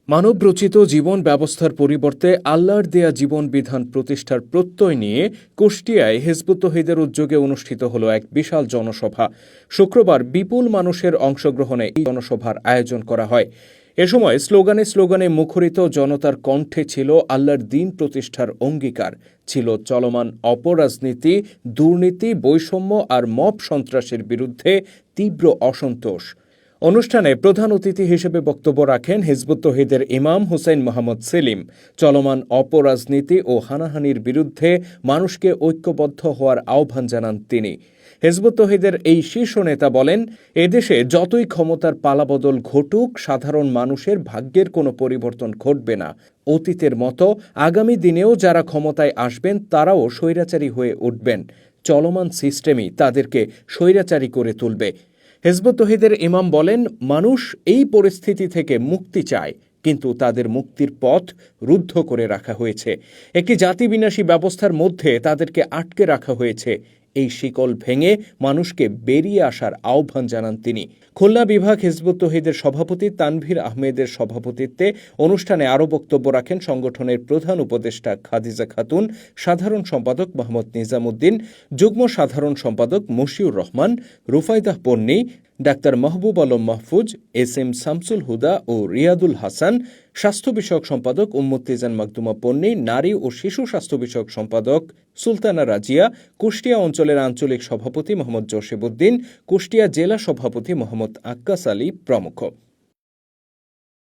মানবরচিত জীবন ব্যবস্থার পরিবর্তে আল্লাহর দেয়া জীবন বিধান প্রতিষ্ঠার প্রত্যয় নিয়ে কুষ্টিয়ায় হিজবুত তৌহিদের উদ্যোগে অনুষ্ঠিত হল এক বিশাল জনসভা। শুক্রবার বিপুল মানুষের অংশগ্রহণে এই জনসভার আয়োজন করা হয়। এ সময় স্লোগানে স্লোগানে মুখরিত জনতার কণ্ঠে ছিল আল্লাহর দ্বীন প্রতিষ্ঠার অঙ্গীকার, ছিল চলমান অপরাজনীতি, দুর্নীতি, বৈষম্য আর মব সন্ত্রাসের বিরুদ্ধে তীব্র অসন্তোষ। অনুষ্ঠানে প্রধান অতিথি হিসেবে বক্তব্য রাখেন হিজবুত তৌহিদের ইমাম হুসাইন মোহাম্মদ সেলিম। চলমান অপরাজনীতি ও হানাহানির বিরুদ্ধে মানুষকে ঐক্যবদ্ধ হওয়ার আহ্বান জানান তিনি। হিজবুত তৌহিদের এই শীর্ষ নেতা বলেন, এদেশে যতই ক্ষমতার পালাবদল ঘটুক, সাধারণ মানুষের ভাগ্যের কোনো পরিবর্তন ঘটবে না। অতীতের মতো আগামী দিনেও যারা ক্ষমতায় আসবেন তারাও স্বৈরাচারী হয়ে উঠবেন। চলমান সিস্টেমই তাদেরকে স্বৈরাচারী করে তুলবে। হিজবুত তৌহিদের ইমাম বলেন, মানুষ এই পরিস্থিতি থেকে মুক্তি চায়, কিন্তু তাদের মুক্তির পথ রুদ্ধ করে রাখা হয়েছে। একটি জাতিবিনাশী ব্যবস্থার মধ্যে তাদেরকে আটকে রাখা হয়েছে। এই শিকল ভেঙে মানুষকে বেরিয়ে আসার আহ্বান জানান তিনি। খুলনা বিভাগ হিজবুত তৌহিদের সভাপতি তানভীর আহমেদের সভাপতিত্বে অনুষ্ঠানে আরও বক্তব্য রাখেন সংগঠনের প্রধান উপদেষ্টা খাদিজা খাতুন, সাধারণ সম্পাদক মোহাম্মদ নিজামুদ্দিন, যুগ্ম সাধারণ সম্পাদক Moshiur Rahman, রুফাইদাহ Panni, doctor Mahbub Alam Mahfuz, S M Shamsul হুদা ও রিয়াদুল হাসান, স্বাস্থ্য বিষয়ক সম্পাদক উম্মুত্তিজান মাকদুমা পন্নী, নারী ও শিশু স্বাস্থ্য বিষয়ক সম্পাদক সুলতানা রাজিয়া, কুষ্টিয়া অঞ্চলের আঞ্চলিক সভাপতি মোহাম্মদ জসিবউদ্দিন, কুষ্টিয়া জেলা সভাপতি মোহাম্মদ আক্কাস আলী প্রমুখ।